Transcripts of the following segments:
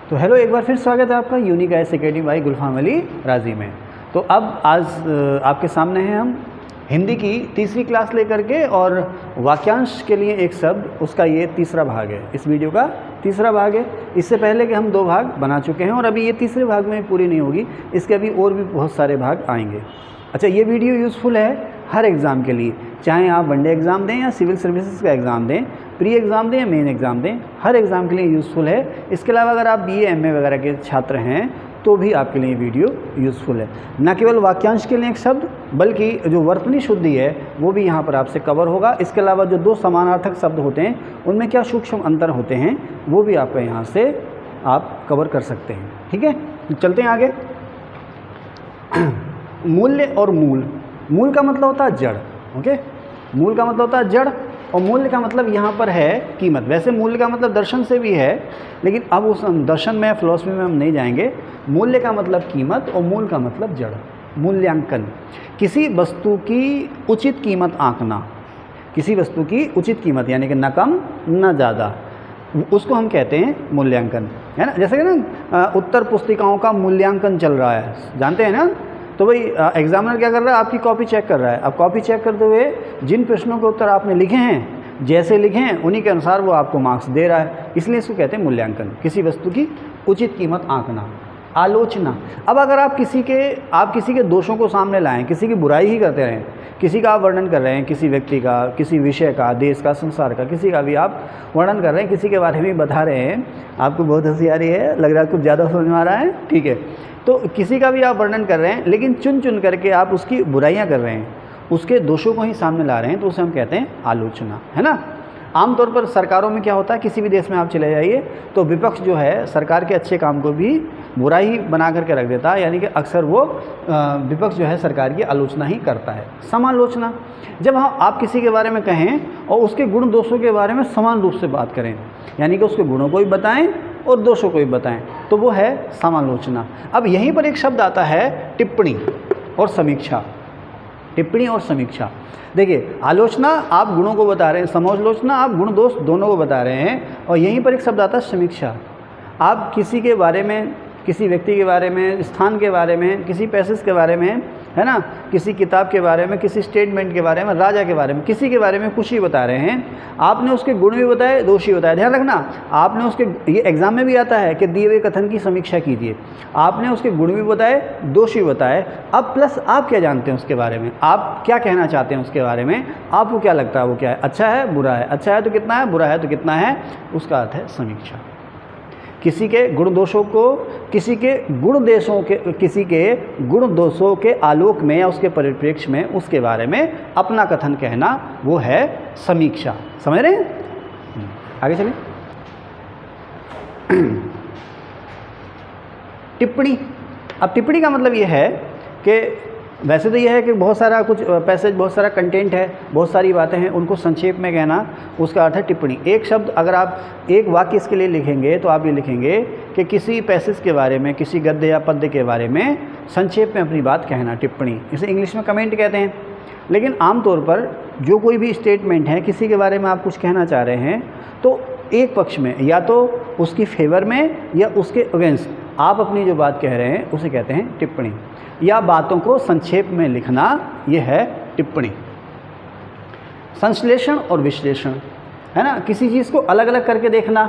तो हेलो, एक बार फिर स्वागत है आपका यूनिक आईएएस अकेडमी बाई गुलफाम अली राजी में। तो अब आज आपके सामने हैं हम हिंदी की तीसरी क्लास लेकर के, और वाक्यांश के लिए एक शब्द, उसका ये तीसरा भाग है। इस वीडियो का तीसरा भाग है। इससे पहले के हम 2 भाग बना चुके हैं और अभी ये तीसरे भाग में पूरी नहीं होगी, इसके अभी और भी बहुत सारे भाग आएंगे। अच्छा, ये वीडियो यूज़फुल है हर एग्ज़ाम के लिए, चाहे आप वनडे एग्ज़ाम दें या सिविल सर्विसेज का एग्ज़ाम दें, प्री एग्ज़ाम दें या मेन एग्ज़ाम दें, हर एग्ज़ाम के लिए यूज़फुल है। इसके अलावा अगर आप बीए एमए वगैरह के छात्र हैं तो भी आपके लिए वीडियो यूज़फुल है। न केवल वाक्यांश के लिए एक शब्द, बल्कि जो वर्तनी शुद्धि है वो भी यहाँ पर आपसे कवर होगा। इसके अलावा जो 2 समानार्थक शब्द होते हैं उनमें क्या सूक्ष्म अंतर होते हैं वो भी आपका यहाँ से आप कवर कर सकते हैं। ठीक है, चलते हैं आगे। मूल्य और मूल। मूल का मतलब होता है जड़। ओके, मूल का मतलब होता है जड़, और मूल्य का मतलब यहाँ पर है कीमत। वैसे मूल्य का मतलब दर्शन से भी है, लेकिन अब उस दर्शन में फिलॉसफी में हम नहीं जाएंगे। मूल्य का मतलब कीमत और मूल का मतलब जड़। मूल्यांकन, किसी वस्तु की उचित कीमत आंकना। किसी वस्तु की उचित कीमत यानी कि न कम न ज़्यादा, उसको हम कहते हैं मूल्यांकन, है ना। जैसे कि ना उत्तर पुस्तिकाओं का मूल्यांकन चल रहा है, जानते हैं ना। तो भाई एग्जामिनर क्या कर रहा है, आपकी कॉपी चेक कर रहा है। अब कॉपी चेक करते हुए जिन प्रश्नों के उत्तर आपने लिखे हैं, जैसे लिखे हैं उन्हीं के अनुसार वो आपको मार्क्स दे रहा है, इसलिए इसको कहते हैं मूल्यांकन। किसी वस्तु की उचित कीमत आंकना। आलोचना, अब अगर आप किसी के दोषों को सामने लाएं, किसी की बुराई ही करते रहें, किसी का आप वर्णन कर रहे हैं, किसी व्यक्ति का, किसी विषय का, देश का, संसार का, किसी का भी आप वर्णन कर रहे हैं, किसी के बारे में बता रहे हैं, आपको बहुत हंसी आ रही है, लग रहा है कुछ ज़्यादा समझ में आ रहा है, ठीक है। तो किसी का भी आप वर्णन कर रहे हैं, लेकिन चुन चुन करके आप उसकी बुराइयां कर रहे हैं, उसके दोषों को ही सामने ला रहे हैं, तो उसे हम कहते हैं आलोचना, है ना। आमतौर पर सरकारों में क्या होता है, किसी भी देश में आप चले जाइए तो विपक्ष जो है सरकार के अच्छे काम को भी बुरा ही बना करके रख देता है, यानी कि अक्सर वो विपक्ष जो है सरकार की आलोचना ही करता है। समालोचना, जब आप किसी के बारे में कहें और उसके गुण दोषों के बारे में समान रूप से बात करें, यानी कि उसके गुणों को भी बताएं और दोषों को भी बताएं, तो वो है समालोचना। अब यहीं पर एक शब्द आता है टिप्पणी और समीक्षा। टिप्पणी और समीक्षा, देखिए, आलोचना आप गुणों को बता रहे हैं, समालोचना आप गुण दोष दोनों को बता रहे हैं, और यहीं पर एक शब्द आता है समीक्षा। आप किसी के बारे में, किसी व्यक्ति के बारे में, स्थान के बारे में, किसी पैसेज के बारे में, है ना, किसी किताब के बारे में, किसी स्टेटमेंट के बारे में, राजा के बारे में, किसी के बारे में कुछ ही बता रहे हैं, आपने उसके गुण भी बताए, दोष भी बताए। ध्यान रखना, आपने उसके, ये एग्जाम में भी आता है कि दिए हुए कथन की समीक्षा कीजिए। आपने उसके गुण भी बताए, दोष भी बताए, अब प्लस आप क्या जानते हैं उसके बारे में, आप क्या कहना चाहते हैं उसके बारे में, आपको क्या लगता है वो क्या है, अच्छा है बुरा है, अच्छा है तो कितना है, बुरा है तो कितना है, उसका अर्थ है समीक्षा। किसी के गुण दोषों को, किसी के गुण दोषों के आलोक में या उसके परिप्रेक्ष्य में उसके बारे में अपना कथन कहना, वो है समीक्षा। समझ रहे हैं? आगे चलिए। टिप्पणी, अब टिप्पणी का मतलब ये है कि वैसे तो यह है कि बहुत सारा कुछ पैसेज, बहुत सारा कंटेंट है, बहुत सारी बातें हैं, उनको संक्षेप में कहना, उसका अर्थ है टिप्पणी। एक शब्द, अगर आप एक वाक्य इसके लिए लिखेंगे तो आप ये लिखेंगे कि किसी पैसेज के बारे में, किसी गद्य या पद्य के बारे में संक्षेप में अपनी बात कहना, टिप्पणी। इसे इंग्लिश में कमेंट कहते हैं। लेकिन आमतौर पर जो कोई भी स्टेटमेंट है, किसी के बारे में आप कुछ कहना चाह रहे हैं, तो एक पक्ष में, या तो उसकी फेवर में या उसके अगेंस्ट आप अपनी जो बात कह रहे हैं उसे कहते हैं टिप्पणी, या बातों को संक्षेप में लिखना, यह है टिप्पणी। संश्लेषण और विश्लेषण, है ना, किसी चीज़ को अलग अलग करके देखना,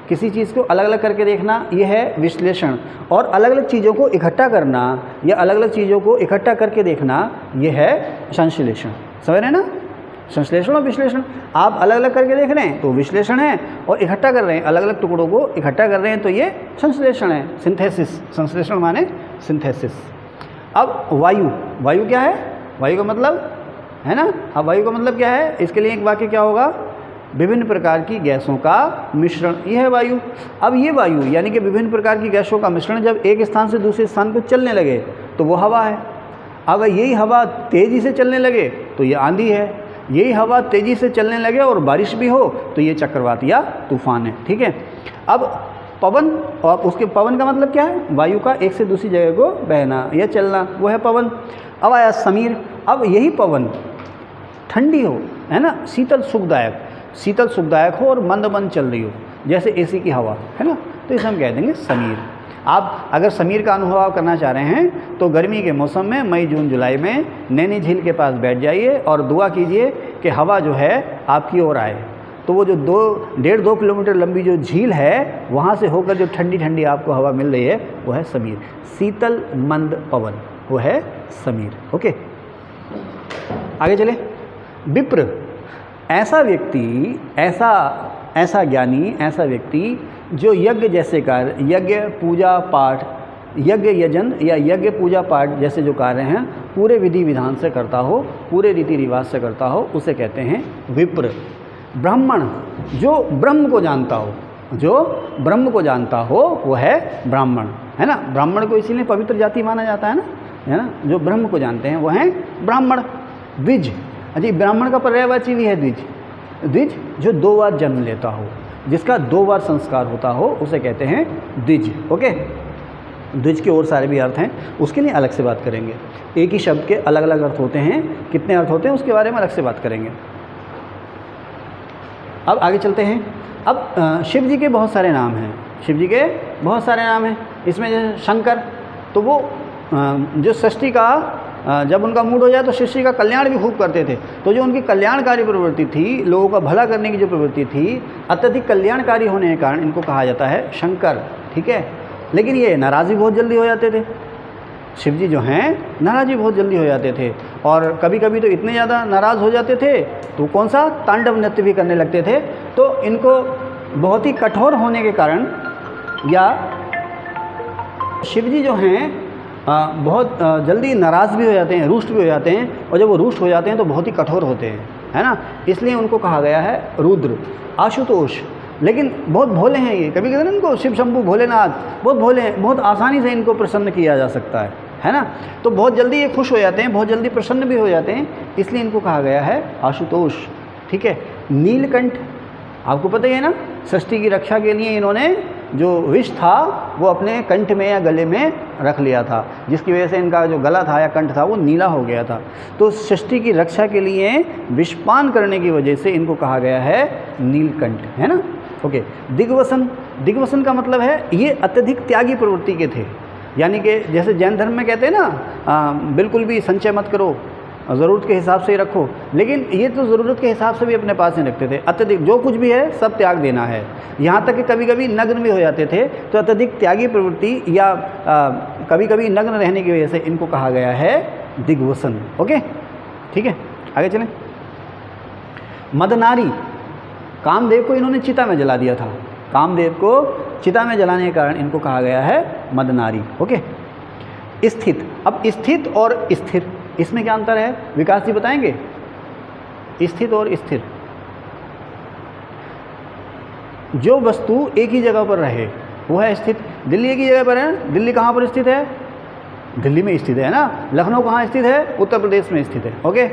किसी चीज़ को अलग अलग करके देखना, यह है विश्लेषण। और अलग अलग चीज़ों को इकट्ठा करना या अलग अलग चीज़ों को इकट्ठा करके देखना, यह है संश्लेषण। समझ रहे हैं ना, संश्लेषण और विश्लेषण। आप अलग अलग करके देख रहे हैं तो विश्लेषण है, और इकट्ठा कर रहे हैं, अलग अलग टुकड़ों को इकट्ठा कर रहे हैं तो ये संश्लेषण है, सिंथेसिस। संश्लेषण माने सिंथेसिस। अब वायु, वायु क्या है, वायु का मतलब, है ना, अब वायु का मतलब क्या है, इसके लिए एक वाक्य क्या होगा, विभिन्न प्रकार की गैसों का मिश्रण, यह है वायु। अब ये वायु यानी कि विभिन्न प्रकार की गैसों का मिश्रण जब एक स्थान से दूसरे स्थान पर चलने लगे तो वो हवा है। अगर यही हवा तेज़ी से चलने लगे तो ये आंधी है, यही हवा तेज़ी से चलने लगे और बारिश भी हो तो ये चक्रवात या तूफान है। ठीक है, अब पवन, और उसके पवन का मतलब क्या है, वायु का एक से दूसरी जगह को बहना या चलना, वो है पवन। अब आया समीर, अब यही पवन ठंडी हो, है ना, शीतल सुखदायक हो और मंद मंद चल रही हो, जैसे एसी की हवा, है ना, तो इसे हम कह देंगे समीर। आप अगर समीर का अनुभव करना चाह रहे हैं तो गर्मी के मौसम में मई जून जुलाई में नैनी झील के पास बैठ जाइए और दुआ कीजिए कि हवा जो है आपकी ओर आए। तो वो जो 1.5-2 किलोमीटर लंबी जो झील है वहाँ से होकर जो ठंडी ठंडी आपको हवा मिल रही है वो है समीर। शीतल मंद पवन वो है समीर। ओके, आगे चले। विप्र, ऐसा व्यक्ति, ऐसा ज्ञानी, ऐसा व्यक्ति जो यज्ञ जैसे कार्य, यज्ञ पूजा पाठ, यज्ञ यजन या यज्ञ पूजा पाठ जैसे जो कार्य हैं पूरे विधि विधान से करता हो, पूरे रीति रिवाज से करता हो, उसे कहते हैं विप्र। ब्राह्मण, जो ब्रह्म को जानता हो, जो ब्रह्म को जानता हो वो है ब्राह्मण, है ना। ब्राह्मण को इसीलिए पवित्र जाति माना जाता है ना, जो ब्रह्म को जानते हैं वो हैं ब्राह्मण। द्विज, अजी ब्राह्मण का पर्यायवाची भी है द्विज। द्विज जो 2 बार जन्म लेता हो, जिसका 2 बार संस्कार होता हो, उसे कहते हैं द्विज। ओके, द्विज के और सारे भी अर्थ हैं, उसके लिए अलग से बात करेंगे। एक ही शब्द के अलग अलग अर्थ होते हैं, कितने अर्थ होते हैं उसके बारे में अलग से बात करेंगे। अब आगे चलते हैं। अब शिव जी के बहुत सारे नाम हैं, शिव जी के बहुत सारे नाम हैं। इसमें जैसे शंकर, तो वो जो सृष्टि का जब उनका मूड हो जाए तो सृष्टि का कल्याण भी खूब करते थे। तो जो उनकी कल्याणकारी प्रवृत्ति थी, लोगों का भला करने की जो प्रवृत्ति थी, अत्यधिक कल्याणकारी होने के कारण इनको कहा जाता है शंकर। ठीक है, लेकिन ये नाराज़ भी बहुत जल्दी हो जाते थे। शिव जी जो हैं नाराज़ भी बहुत जल्दी हो जाते थे, और कभी कभी तो इतने ज़्यादा नाराज़ हो जाते थे तो कौन सा तांडव नृत्य भी करने लगते थे। तो इनको बहुत ही कठोर होने के कारण, या शिव जी जो हैं बहुत जल्दी नाराज़ भी हो जाते हैं, रुष्ट भी हो जाते हैं, और जब वो रुष्ट हो जाते हैं तो बहुत ही कठोर होते हैं, है ना। इसलिए उनको कहा गया है रुद्र। आशुतोष, लेकिन बहुत भोले हैं ये। कभी कहते हैं इनको शिव शंभू भोलेनाथ, बहुत भोले हैं, बहुत आसानी से इनको प्रसन्न किया जा सकता है ना। तो बहुत जल्दी ये खुश हो जाते हैं, बहुत जल्दी प्रसन्न भी हो जाते हैं, इसलिए इनको कहा गया है आशुतोष। ठीक है। नीलकंठ, आपको पता ही है ना, सृष्टि की रक्षा के लिए इन्होंने जो विष था वो अपने कंठ में या गले में रख लिया था, जिसकी वजह से इनका जो गला था या कंठ था वो नीला हो गया था। तो सृष्टि की रक्षा के लिए विषपान करने की वजह से इनको कहा गया है नीलकंठ, है ना। ओके। दिग्वसन, दिग्वसन का मतलब है ये अत्यधिक त्यागी प्रवृत्ति के थे, यानी कि जैसे जैन धर्म में कहते हैं ना, बिल्कुल भी संचय मत करो, ज़रूरत के हिसाब से ही रखो, लेकिन ये तो ज़रूरत के हिसाब से भी अपने पास ही रखते थे। अत्यधिक जो कुछ भी है सब त्याग देना है, यहाँ तक कि कभी कभी नग्न भी हो जाते थे। तो अत्यधिक त्यागी प्रवृत्ति या कभी कभी नग्न रहने की वजह से इनको कहा गया है दिग्वसन। ओके, ठीक है, आगे चलें। मदनारी, कामदेव को इन्होंने चिता में जला दिया था, कामदेव को चिता में जलाने के कारण इनको कहा गया है मदनारी। ओके। स्थित, अब स्थित और स्थिर, इसमें क्या अंतर है विकास जी बताएंगे? स्थित और स्थिर, जो वस्तु एक ही जगह पर रहे वो है स्थित। दिल्ली एक ही जगह पर है, दिल्ली कहाँ पर स्थित है? दिल्ली में स्थित है ना। लखनऊ कहाँ स्थित है? उत्तर प्रदेश में स्थित है। ओके।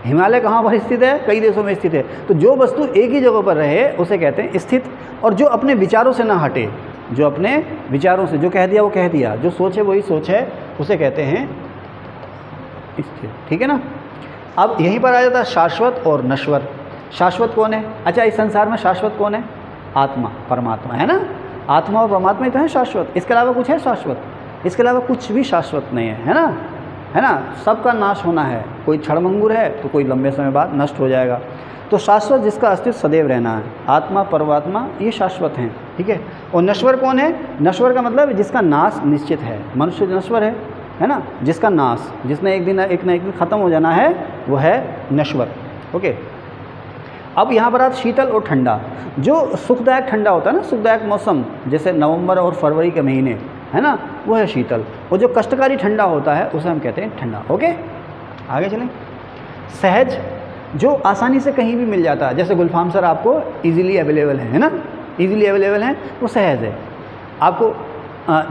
हिमालय कहाँ पर स्थित है? कई देशों में स्थित है। तो जो वस्तु एक ही जगह पर रहे उसे कहते हैं स्थित, और जो अपने विचारों से ना हटे, जो अपने विचारों से, जो कह दिया वो कह दिया, जो सोच है वही सोच है, उसे कहते हैं स्थिर। ठीक है ना। अब यहीं पर आ जाता है शाश्वत और नश्वर। शाश्वत कौन है? अच्छा, इस संसार में शाश्वत कौन है? आत्मा, परमात्मा, है ना। आत्मा और परमात्मा ही तो है शाश्वत, इसके अलावा कुछ है शाश्वत? इसके अलावा कुछ भी शाश्वत नहीं है, है ना, है ना। सबका नाश होना है, कोई क्षणभंगुर है तो कोई लंबे समय बाद नष्ट हो जाएगा। तो शाश्वत जिसका अस्तित्व सदैव रहना है, आत्मा परमात्मा ये शाश्वत हैं। ठीक है। और नश्वर कौन है? नश्वर का मतलब जिसका नाश निश्चित है। मनुष्य नश्वर है ना, जिसका नाश, जिसने एक ना एक दिन ख़त्म हो जाना है, वो है नश्वर। ओके। अब यहाँ पर आता शीतल और ठंडा। जो सुखदायक ठंडा होता है ना, सुखदायक मौसम, जैसे नवंबर और फरवरी के महीने, है ना, वो है शीतल। और जो कष्टकारी ठंडा होता है उसे हम कहते हैं ठंडा। ओके, आगे चलें। सहज, जो आसानी से कहीं भी मिल जाता है, जैसे गुलफाम सर आपको इजीली अवेलेबल है ना, इजीली अवेलेबल है, वो सहज है। आपको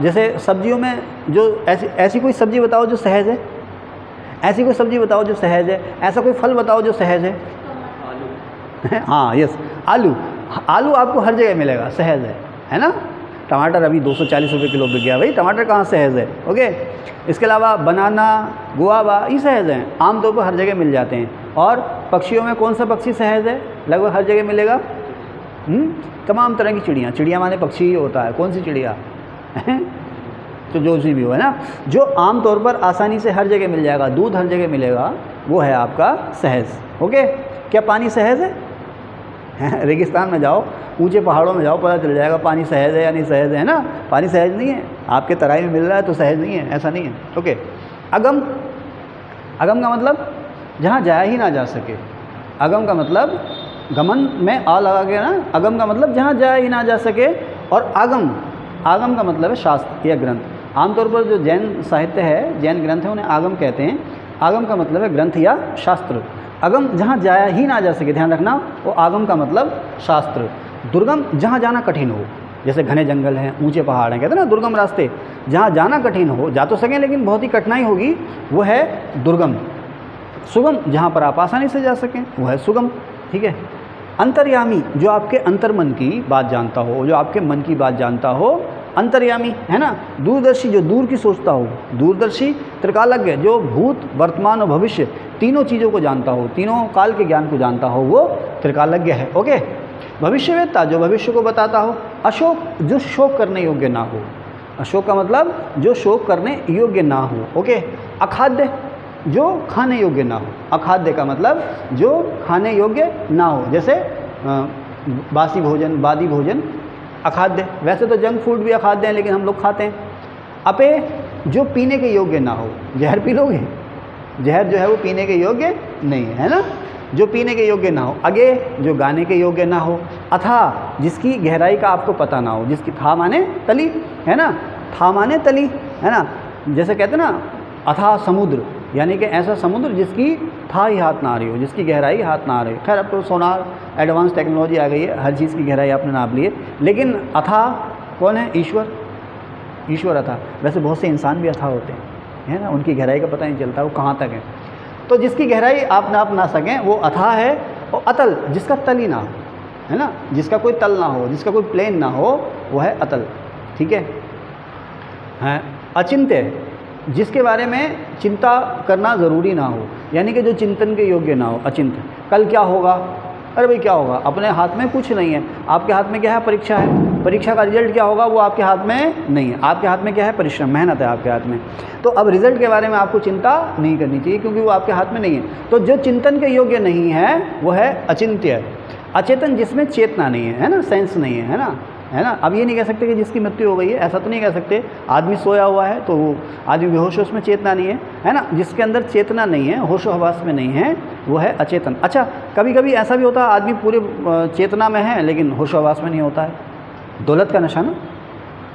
जैसे सब्जियों में जो ऐसी कोई सब्जी बताओ जो सहज है, ऐसी कोई सब्जी बताओ जो सहज है, ऐसा कोई फल बताओ जो सहज है। हाँ, यस, आलू। आलू आपको हर जगह मिलेगा, सहज है ना। टमाटर अभी 240 रुपये किलो बिक गया, भाई टमाटर कहाँ सहज है। ओके। इसके अलावा बनाना, गुआवा, ये सहज हैं, आमतौर पर हर जगह मिल जाते हैं। और पक्षियों में कौन सा पक्षी सहज है? लगभग हर जगह मिलेगा, तमाम तरह की चिड़ियाँ, चिड़िया माने पक्षी ही होता है, कौन सी चिड़िया तो जो सी भी हो, है ना, जो आम तौर पर आसानी से हर जगह मिल जाएगा, दूध हर जगह मिलेगा, वो है आपका सहज। ओके, क्या पानी सहज है? रेगिस्तान में जाओ, ऊंचे पहाड़ों में जाओ, पता चल जाएगा पानी सहज है या नहीं सहज है ना। पानी सहज नहीं है, आपके तराई में मिल रहा है तो सहज नहीं है, ऐसा नहीं है। ओके, अगम, अगम का मतलब जहाँ जाया ही ना जा सके। अगम का मतलब गमन में आ लगा के ना, अगम का मतलब जहाँ जाया ही ना जा सके। और आगम, आगम का मतलब है शास्त्र या ग्रंथ। आमतौर पर जो जैन साहित्य है, जैन ग्रंथ है, उन्हें आगम कहते हैं। आगम का मतलब है ग्रंथ या शास्त्र। अगम जहाँ जाया ही ना जा सके, ध्यान रखना, वो आगम का मतलब शास्त्र। दुर्गम जहाँ जाना कठिन हो, जैसे घने जंगल हैं, ऊंचे पहाड़ हैं, कहते हैं ना दुर्गम रास्ते, जहाँ जाना कठिन हो, जा तो सकें लेकिन बहुत ही कठिनाई होगी, वो है दुर्गम। सुगम जहाँ पर आप आसानी से जा सकें, वो है सुगम। ठीक है। अंतर्यामी जो आपके अंतर्मन की बात जानता हो, जो आपके मन की बात जानता हो, अंतर्यामी, है ना। दूरदर्शी जो दूर की सोचता हो, दूरदर्शी। त्रिकालज्ञ जो भूत वर्तमान और भविष्य तीनों चीज़ों को जानता हो, तीनों काल के ज्ञान को जानता हो, वो त्रिकालज्ञ है। ओके। भविष्यवेत्ता जो भविष्य को बताता हो। अशोक जो शोक करने योग्य ना हो, अशोक का मतलब जो शोक करने योग्य ना हो। ओके। अखाद्य जो खाने योग्य ना हो, अखाद्य का मतलब जो खाने योग्य ना हो, जैसे बासी भोजन, बादी भोजन अखाद्य। वैसे तो जंक फूड भी अखाद्य हैं, लेकिन हम लोग खाते हैं। अपेय जो पीने के योग्य ना हो, जहर पी लोगे, जहर जो है वो पीने के योग्य नहीं है ना, जो पीने के योग्य ना हो। अगे जो गाने के योग्य ना हो। अथा जिसकी गहराई का आपको पता ना हो, जिसकी था माने तली, है ना, था माने तली, है ना। जैसे कहते हैं ना अथा समुद्र, यानी कि ऐसा समुद्र जिसकी था ही हाथ ना आ रही हो, जिसकी गहराई हाथ ना आ रही हो। खैर अब तो सोनार एडवांस टेक्नोलॉजी आ गई है, हर चीज़ की गहराई आपने नाप ली है, लेकिन अथा कौन है? ईश्वर, ईश्वर अथा। वैसे बहुत से इंसान भी अथा होते हैं, है ना, उनकी गहराई का पता नहीं चलता वो कहाँ तक है। तो जिसकी गहराई आप नाप ना सकें वो अथा है। और अतल जिसका तल ही ना हो, है ना, जिसका कोई तल ना हो, जिसका कोई प्लेन ना हो, वो है अतल। ठीक है। अचिंत्य जिसके बारे में चिंता करना ज़रूरी ना हो, यानी कि जो चिंतन के योग्य ना हो, अचिंत्य। कल क्या होगा? अरे भाई क्या होगा, अपने हाथ में कुछ नहीं है। आपके हाथ में क्या है? परीक्षा है। परीक्षा का रिजल्ट क्या होगा वो आपके हाथ में नहीं है। आपके हाथ में क्या है? परिश्रम, मेहनत है आपके हाथ में। तो अब रिजल्ट के बारे में आपको चिंता नहीं करनी चाहिए, क्योंकि वो आपके हाथ में नहीं है। तो जो चिंतन के योग्य नहीं है वो है अचिंत्य। अचेतन जिसमें चेतना नहीं है, है ना, सेंस नहीं है, है ना, है ना। अब ये नहीं कह सकते कि जिसकी मृत्यु हो गई है, ऐसा तो नहीं कह सकते। आदमी सोया हुआ है तो वो आदमी बेहोश, उसमें चेतना नहीं है ना। जिसके अंदर चेतना नहीं है, होशो हवास में नहीं है, वो है अचेतन। अच्छा, कभी कभी ऐसा भी होता है आदमी पूरे चेतना में है लेकिन होशो हवास में नहीं होता है। दौलत का नशा ना,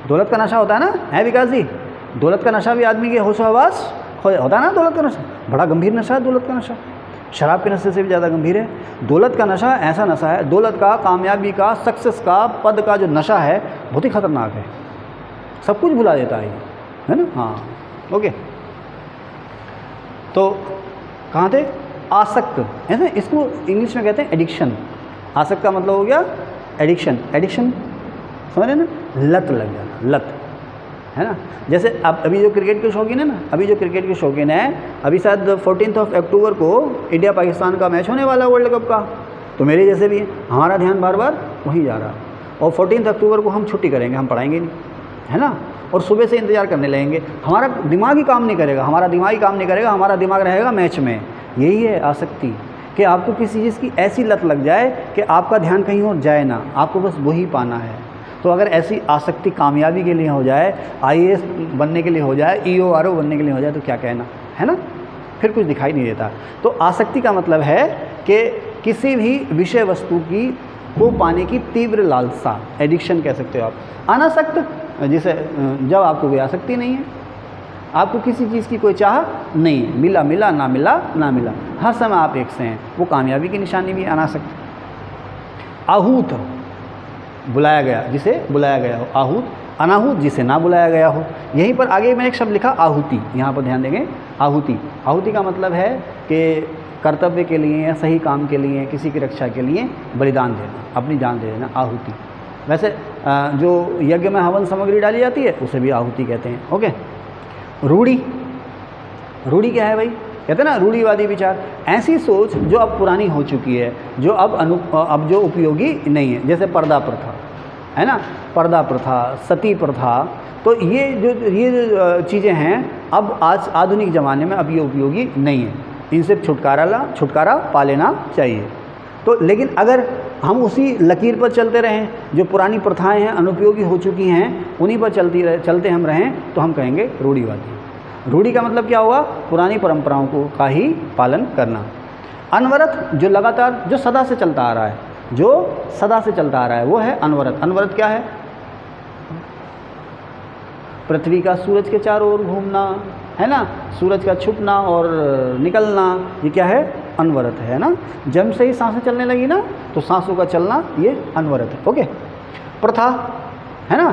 दौलत का नशा होता है ना, है विकास जी? दौलत का नशा भी आदमी के होशो हवास होता है ना। दौलत का नशा बड़ा गंभीर नशा है, दौलत का नशा शराब के नशे से भी ज़्यादा गंभीर है। दौलत का नशा ऐसा नशा है, दौलत का, कामयाबी का, सक्सेस का, पद का जो नशा है बहुत ही खतरनाक है, सब कुछ भुला देता है ना। हाँ, ओके। तो कहाँ थे? आसक्त, है ना, इसको इंग्लिश में कहते हैं एडिक्शन। आसक्त का मतलब हो गया एडिक्शन। एडिक्शन समझ रहे ना, लत लग जाना, लत, है ना। जैसे अब अभी जो क्रिकेट के शौकीन है ना, अभी जो क्रिकेट के शौकीन है, अभी शायद 14 अक्टूबर को इंडिया पाकिस्तान का मैच होने वाला है वर्ल्ड कप का। तो मेरे जैसे भी है, हमारा ध्यान बार बार वहीं जा रहा है। और 14 अक्टूबर को हम छुट्टी करेंगे, हम पढ़ाएंगे नहीं, है ना। और सुबह से इंतज़ार करने लगेंगे, हमारा दिमाग ही काम नहीं करेगा, हमारा दिमाग ही काम नहीं करेगा, हमारा दिमाग रहेगा मैच में। यही है आसक्ति, कि आपको किसी चीज़ की ऐसी लत लग जाए कि आपका ध्यान कहीं और जाए ना, आपको बस वही पाना है। तो अगर ऐसी आसक्ति कामयाबी के लिए हो जाए, IAS बनने के लिए हो जाए, EO RO बनने के लिए हो जाए, तो क्या कहना, है ना, फिर कुछ दिखाई नहीं देता। तो आसक्ति का मतलब है कि किसी भी विषय वस्तु की को पाने की तीव्र लालसा, एडिक्शन कह सकते हो आप। अनासक्त जिसे जब आपको कोई आसक्ति नहीं है, आपको किसी चीज़ की कोई चाह नहीं है, मिला मिला, ना मिला ना मिला, हर समय आप एक से हैं, वो कामयाबी की निशानी भी है अनासक्त। आहूत बुलाया गया, जिसे बुलाया गया हो, आहूत। अनाहूत जिसे ना बुलाया गया हो। यहीं पर आगे मैंने एक शब्द लिखा आहुति, यहाँ पर ध्यान देंगे, आहुति। आहुति का मतलब है कि कर्तव्य के लिए या सही काम के लिए, किसी की रक्षा के लिए बलिदान देना, अपनी जान दे देना, आहुति। वैसे जो यज्ञ में हवन सामग्री डाली जाती है उसे भी आहुति कहते हैं। ओके। रूढ़ी, रूढ़ी क्या है भाई? कहते हैं ना रूढ़िवादी विचार, ऐसी सोच जो अब पुरानी हो चुकी है, जो अब जो उपयोगी नहीं है, जैसे पर्दा प्रथा है ना, पर्दा प्रथा, सती प्रथा, तो ये जो चीज़ें हैं अब आज आधुनिक ज़माने में अब ये उपयोगी नहीं है, इनसे छुटकारा पा लेना चाहिए। तो लेकिन अगर हम उसी लकीर पर चलते रहें, जो पुरानी प्रथाएं हैं अनुपयोगी हो चुकी हैं, उन्हीं पर चलते हम रहें, तो हम कहेंगे रूढ़िवादी। रूढ़ी का मतलब क्या हुआ? पुरानी परंपराओं का ही पालन करना। अनवरत, जो लगातार, जो सदा से चलता आ रहा है, जो सदा से चलता आ रहा है वो है अनवरत। अनवरत क्या है? पृथ्वी का सूरज के चारों ओर घूमना, है ना, सूरज का छुपना और निकलना, ये क्या है? अनवरत है ना। जन्म से ही सांसें चलने लगी ना, तो सांसों का चलना ये अनवरत है। ओके। प्रथा है ना,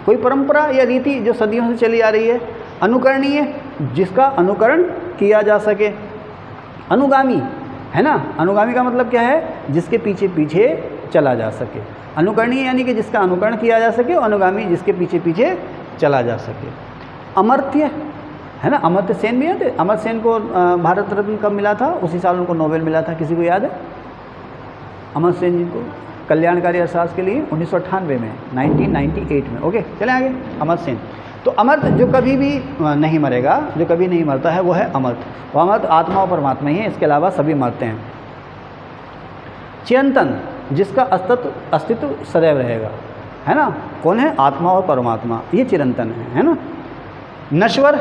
कोई परंपरा या रीति जो सदियों से चली आ रही है। अनुकरणीय, जिसका अनुकरण किया जा सके। अनुगामी है ना, अनुगामी का मतलब क्या है? जिसके पीछे पीछे चला जा सके। अनुकरणीय यानी कि जिसका अनुकरण किया जा सके, और अनुगामी जिसके पीछे पीछे चला जा सके। अमर्त्य है ना, अमर्त्य सेन भी याद है? अमर्त्य सेन को भारत रत्न कब मिला था? उसी साल उनको नोबेल मिला था, किसी को याद है? अमर्त्य सेन जी को कल्याणकारी अर्थशास्त्र के लिए 1998 में, 1998 में। ओके, चले आगे। अमर्त्य सेन, तो अमर्त्य जो कभी भी नहीं मरेगा, जो कभी नहीं मरता है, वो है अमर्त्य। वो अमर्त्य आत्मा और परमात्मा ही है, इसके अलावा सभी मरते हैं। चिरंतन, जिसका अस्तित्व सदैव रहेगा, है ना। कौन है? आत्मा और परमात्मा, ये चिरंतन है ना। नश्वर,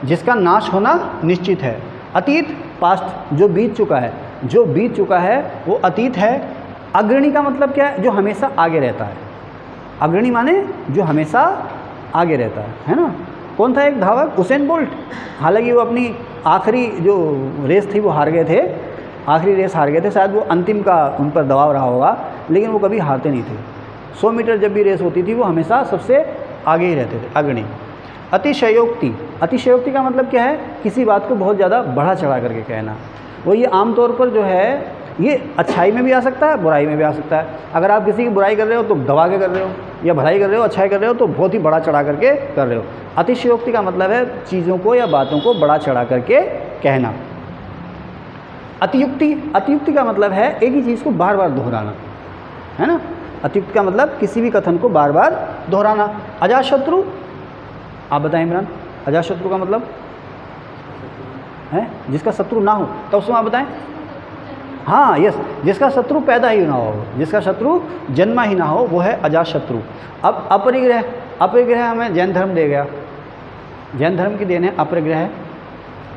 जिसका नाश होना निश्चित है। अतीत, पास्ट, जो बीत चुका है, जो बीत चुका है वो अतीत है। अग्रणी का मतलब क्या है? जो हमेशा आगे रहता है। अग्रणी माने जो हमेशा आगे रहता है ना। कौन था एक धावक? Usain bolt. हालांकि वो अपनी आखिरी जो रेस थी वो हार गए थे, आखिरी रेस हार गए थे, शायद वो अंतिम का उन पर दबाव रहा होगा, लेकिन वो कभी हारते नहीं थे। 100 मीटर जब भी रेस होती थी वो हमेशा सबसे आगे ही रहते थे, अग्रणी। अतिशयोक्ति, अतिशयोक्ति का मतलब क्या है? किसी बात को बहुत ज़्यादा बढ़ा चढ़ा करके कहना। वो ये आमतौर पर जो है, ये अच्छाई में भी आ सकता है, बुराई में भी आ सकता है। अगर आप किसी की बुराई कर रहे हो तो दबा के कर रहे हो, या भलाई कर रहे हो, अच्छाई कर रहे हो तो बहुत ही बड़ा चढ़ा करके कर रहे हो। अतिशयोक्ति का मतलब है चीज़ों को या बातों को बड़ा चढ़ा करके कहना। अतियुक्ति, अतियुक्ति का मतलब है एक ही चीज़ को बार बार दोहराना, है ना। अतियुक्ति का मतलब किसी भी कथन को बार बार दोहराना। अजातशत्रु, आप बताएं इमरान, अजातशत्रु का मतलब है जिसका शत्रु ना हो, तो उसमें आप बताएं। हाँ, यस, जिसका शत्रु पैदा ही ना हो, जिसका शत्रु जन्मा ही ना हो, वो है अजातशत्रु। अब अपरिग्रह, अपरिग्रह हमें जैन धर्म दे गया, जैन धर्म की देन है अपरिग्रह।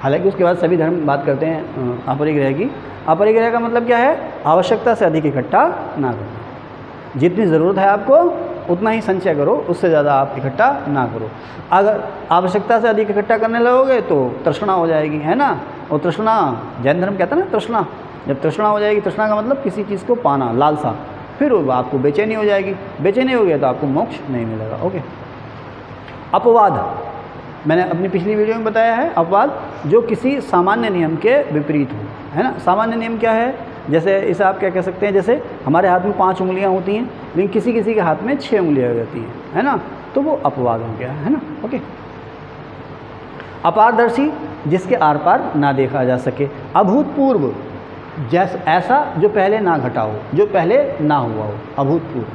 हालांकि उसके बाद सभी धर्म बात करते हैं अपरिग्रह की। अपरिग्रह का मतलब क्या है? आवश्यकता से अधिक इकट्ठा ना करो। जितनी ज़रूरत है आपको उतना ही संचय करो, उससे ज़्यादा आप इकट्ठा ना करो। अगर आवश्यकता से अधिक इकट्ठा करने लगोगे तो तृष्णा हो जाएगी, है ना। और तृष्णा, जैन धर्म कहता है ना तृष्णा, जब तृष्णा हो जाएगी, तृष्णा का मतलब किसी चीज़ को पाना, लालसा, फिर वो आपको बेचैनी हो जाएगी, बेचैनी हो गया तो आपको मोक्ष नहीं मिलेगा। ओके। अपवाद, मैंने अपनी पिछली वीडियो में बताया है, अपवाद जो किसी सामान्य नियम के विपरीत हो, है ना। सामान्य नियम क्या है? जैसे इसे आप क्या कह सकते हैं, जैसे हमारे हाथ में 5 उंगलियां होती हैं, लेकिन किसी किसी के हाथ में 6 उंगलियां हो जाती हैं, है ना, तो वो अपवाद हो गया, है ना। ओके। अपारदर्शी, जिसके आर पार ना देखा जा सके। अभूतपूर्व, जैसा ऐसा जो पहले ना घटा हो, जो पहले ना हुआ हो, अभूतपूर्व।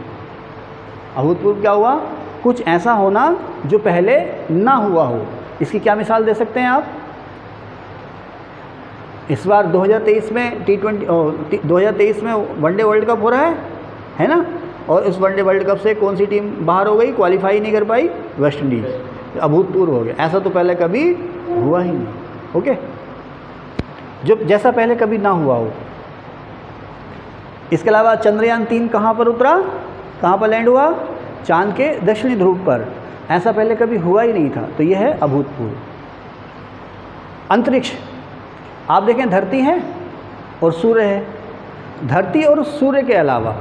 अभूतपूर्व क्या हुआ? कुछ ऐसा होना जो पहले ना हुआ हो। इसकी क्या मिसाल दे सकते हैं आप? इस बार 2023 में T20 2023 में वनडे वर्ल्ड कप हो रहा है ना। और इस वनडे वर्ल्ड कप से कौन सी टीम बाहर हो गई, क्वालिफाई नहीं कर पाई? West Indies. अभूतपूर्व हो गया, ऐसा तो पहले कभी हुआ ही नहीं। ओके, जो जैसा पहले कभी ना हुआ हो। इसके अलावा चंद्रयान 3 कहाँ पर उतरा, कहाँ पर लैंड हुआ? चांद के दक्षिणी ध्रुव पर। ऐसा पहले कभी हुआ ही नहीं था, तो यह है अभूतपूर्व। अंतरिक्ष, आप देखें धरती है और सूर्य है। धरती और सूर्य के अलावा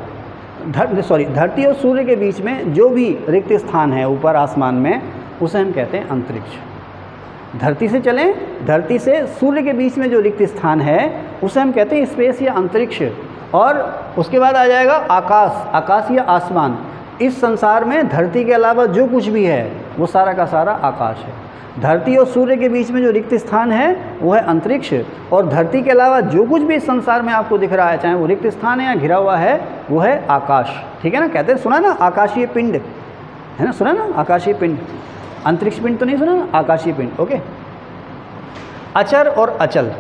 धरती और सूर्य के बीच में जो भी रिक्त स्थान है ऊपर आसमान में, उसे हम कहते हैं अंतरिक्ष। धरती से चलें, धरती से सूर्य के बीच में जो रिक्त स्थान है उसे हम कहते हैं स्पेस या अंतरिक्ष। और उसके बाद आ जाएगा आकाश, आकाश या आसमान। इस संसार में धरती के अलावा जो कुछ भी है वो सारा का सारा आकाश है। धरती और सूर्य के बीच में जो रिक्त स्थान है वो है अंतरिक्ष, और धरती के अलावा जो कुछ भी इस संसार में आपको दिख रहा है, चाहे वो रिक्त स्थान है या घिरा हुआ है, वो है आकाश। ठीक है ना, कहते हैं, सुना ना आकाशीय पिंड, है ना, सुना ना आकाशीय पिंड, अंतरिक्ष पिंड तो नहीं सुना ना, आकाशीय पिंड। ओके। अचर और अचल,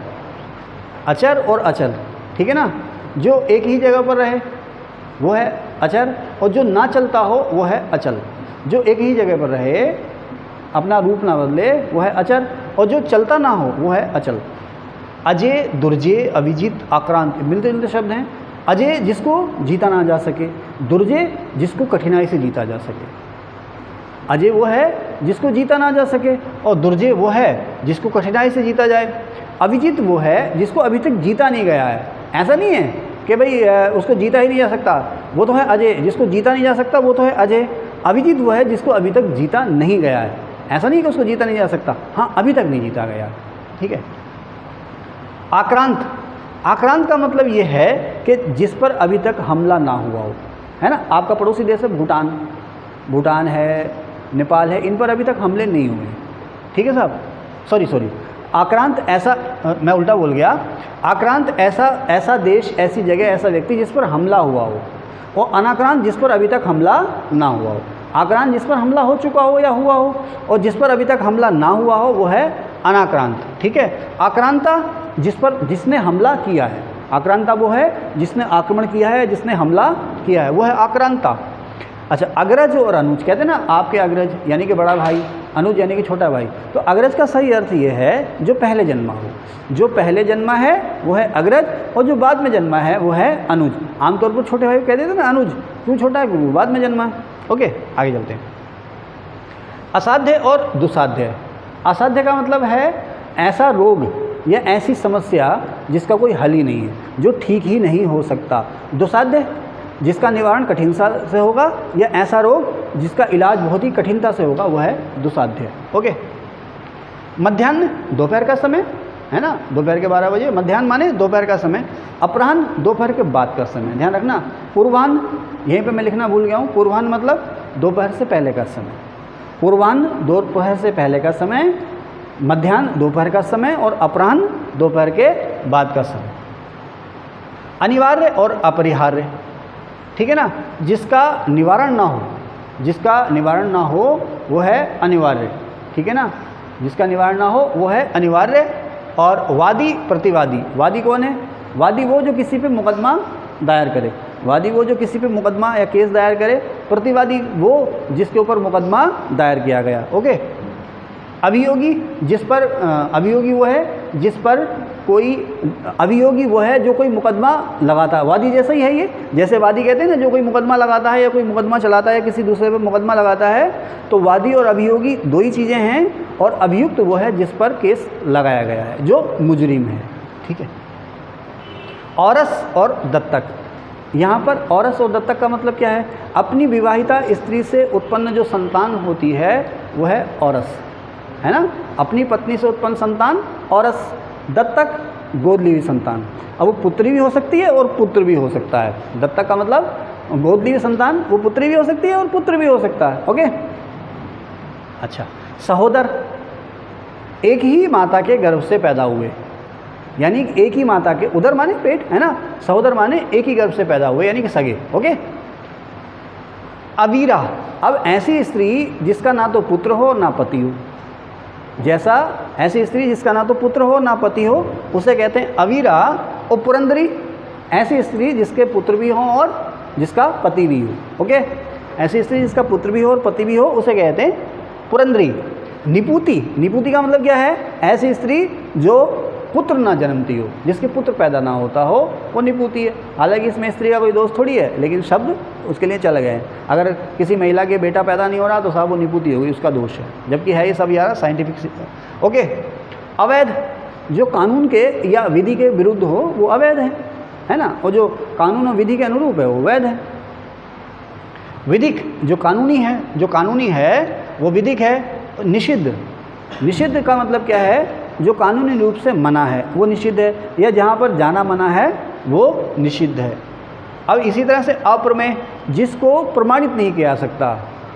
अचर और अचल, ठीक है ना, जो एक ही जगह पर रहे वो है अचर, और जो ना चलता हो वो है अचल। जो एक ही जगह पर रहे, अपना रूप ना बदले, वो है अचर, और जो चलता ना हो वो है अचल। अजय, दुर्जय, अभिजीत, आक्रांत मिलते जुलते शब्द हैं। अजय जिसको जीता ना जा सके, दुर्जय जिसको कठिनाई से जीता जा सके। अजय वो है जिसको जीता ना जा सके, और दुर्जय वो है जिसको कठिनाई से जीता जाए। अभिजीत वो है जिसको अभी तक जीता नहीं गया है। ऐसा नहीं है कि भाई उसको जीता ही नहीं जा सकता, वो तो है अजय। जिसको जीता नहीं जा सकता वो तो है अजय। अभिजीत वो है जिसको अभी तक जीता नहीं गया है। ऐसा नहीं कि उसको जीता नहीं जा सकता, हाँ अभी तक नहीं जीता गया। ठीक है। आक्रांत, आक्रांत का मतलब ये है कि जिस पर अभी तक हमला ना हुआ हो, है ना। आपका पड़ोसी देश है भूटान, भूटान है, नेपाल है, इन पर अभी तक हमले नहीं हुए। ठीक है साहब, सॉरी आक्रांत ऐसा, मैं उल्टा बोल गया। आक्रांत ऐसा देश, ऐसी जगह, ऐसा व्यक्ति जिस पर हमला हुआ हो, और अनाक्रांत जिस पर अभी तक हमला ना हुआ हो। आक्रांत जिस पर हमला हो चुका हो या हुआ हो, और जिस पर अभी तक हमला ना हुआ हो वो है अनाक्रांत। ठीक है। आक्रांता जिसने हमला किया है, आक्रांता वो है जिसने आक्रमण किया है, जिसने हमला किया है, वो है आक्रांता। अच्छा, अग्रज और अनुज, कहते हैं ना आपके अग्रज यानी कि बड़ा भाई, अनुज यानी कि छोटा भाई। तो अग्रज का सही अर्थ ये है जो पहले जन्मा हो। जो पहले जन्मा है वो है अग्रज, और जो बाद में जन्मा है वो है अनुज। आमतौर पर छोटे भाई कह देते ना अनुज, क्यों छोटा है, क्यों बाद में जन्मा है। ओके, आगे चलते हैं। असाध्य और दुसाध्य। असाध्य का मतलब है ऐसा रोग या ऐसी समस्या जिसका कोई हल ही नहीं है, जो ठीक ही नहीं हो सकता। दुसाध्य जिसका निवारण कठिनता से होगा, या ऐसा रोग जिसका इलाज बहुत ही कठिनता से होगा, वह है दुसाध्य। ओके। मध्याह्न दोपहर का समय, है ना, दोपहर के 12 बजे। मध्याह्न माने दोपहर का समय। अपराह्न दोपहर के बाद का समय, ध्यान रखना। पूर्वाह्न, यहीं पे मैं लिखना भूल गया हूँ, पूर्वाह्न मतलब दोपहर से पहले का समय। पूर्वाह्न दोपहर से पहले का समय, मध्याह्न दोपहर का समय, और अपराह्न दोपहर के बाद का समय। अनिवार्य और अपरिहार्य, ठीक है ना, जिसका निवारण ना हो, जिसका निवारण ना हो वो है अनिवार्य। ठीक है ना, जिसका निवारण ना हो वो है अनिवार्य। और वादी, प्रतिवादी। वादी कौन है? वादी वो जो किसी पे मुकदमा दायर करे, वादी वो जो किसी पे मुकदमा या केस दायर करे। प्रतिवादी वो जिसके ऊपर मुकदमा दायर किया गया। ओके। अभियोगी, जिस पर अभियोगी वो है जिस पर कोई, अभियोगी वो है जो कोई मुकदमा लगाता है। वादी जैसा ही है ये, जैसे वादी कहते हैं ना जो कोई मुकदमा लगाता है या कोई मुकदमा चलाता है, किसी दूसरे पे मुकदमा लगाता है, तो वादी और अभियोगी दो ही चीज़ें हैं। और अभियुक्त वो है जिस पर केस लगाया गया है, जो मुजरिम है। ठीक है। औरस और दत्तक, यहाँ पर औरस और दत्तक का मतलब क्या है? अपनी विवाहिता स्त्री से उत्पन्न जो संतान होती है वो है औरस, है ना। अपनी पत्नी से उत्पन्न संतान औरस। दत्तक गोद ली हुई संतान। अब वो पुत्री भी हो सकती है और पुत्र भी हो सकता है। दत्तक का मतलब गोद ली हुई संतान, वो पुत्री भी हो सकती है और पुत्र भी हो सकता है। ओके। अच्छा, सहोदर, एक ही माता के गर्भ से पैदा हुए, यानी एक ही माता के, उदर माने पेट, है ना, सहोदर माने एक ही गर्भ से पैदा हुए, यानी कि सगे। ओके। अवीरा, अब ऐसी स्त्री जिसका ना तो पुत्र हो ना पति हो, जैसा ऐसी स्त्री जिसका ना तो पुत्र हो ना पति हो, उसे कहते हैं अवीरा। और पुरंदरी, ऐसी स्त्री जिसके पुत्र भी हो और जिसका पति भी हो। ओके। ऐसी स्त्री जिसका पुत्र भी हो और पति भी हो, उसे कहते हैं पुरंदरी। निपुति, निपुति का मतलब क्या है? ऐसी स्त्री जो पुत्र ना जन्मती हो, जिसके पुत्र पैदा ना होता हो, वो निपुति है। हालांकि इसमें स्त्री का कोई दोष थोड़ी है, लेकिन शब्द उसके लिए चल गए हैं। अगर किसी महिला के बेटा पैदा नहीं हो रहा तो साहब वो निपुति होगी, उसका दोष है, जबकि है ये सब यार साइंटिफिक। ओके। अवैध, जो कानून के या विधि के विरुद्ध हो वो अवैध है ना, और जो कानून और विधि के अनुरूप है वो वैध है। विधिक, जो कानूनी है, जो कानूनी है वो विधिक है। निषिद्ध, निषिद्ध का मतलब क्या है? जो कानूनी रूप से मना है वो निषिद्ध है, या जहाँ पर जाना मना है वो निषिद्ध है। अब इसी तरह से अप्रमेय, जिसको प्रमाणित नहीं किया जा सकता।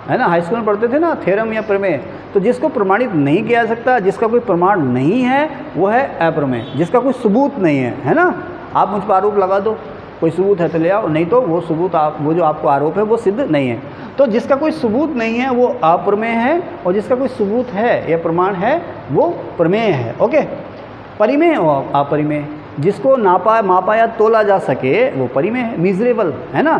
है ना, हाई स्कूल में पढ़ते थे ना थ्योरम या प्रमेय। तो जिसको प्रमाणित नहीं किया जा सकता, जिसका कोई प्रमाण नहीं है, वो है अप्रमेय, जिसका कोई सबूत नहीं है ना। आप मुझ पर आरोप लगा दो, कोई सबूत है तो ले आओ, नहीं तो वो सबूत वो जो आपको आरोप है वो सिद्ध नहीं है। तो जिसका कोई सबूत नहीं है वो अप्रमेय है, और जिसका कोई सबूत है या प्रमाण है वो प्रमेय है। ओके, परिमेय और अपरिमेय, जिसको मापा या तोला जा सके वो परिमेय है। मिजरेबल है ना,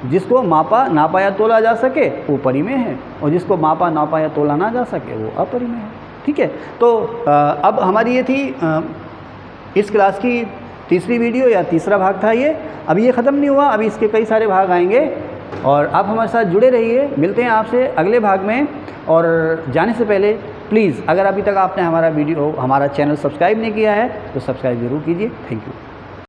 जिसको नापा या तोला जा सके वो परिमेय है, और जिसको नापा या तोला ना जा सके वो अपरिमेय है। ठीक है, तो अब हमारी ये थी इस क्लास की तीसरी वीडियो या तीसरा भाग था ये। अभी ये ख़त्म नहीं हुआ, अभी इसके कई सारे भाग आएंगे, और आप हमारे साथ जुड़े रहिए। मिलते हैं आपसे अगले भाग में। और जाने से पहले प्लीज़, अगर अभी तक आपने हमारा चैनल सब्सक्राइब नहीं किया है तो सब्सक्राइब ज़रूर कीजिए। Thank you.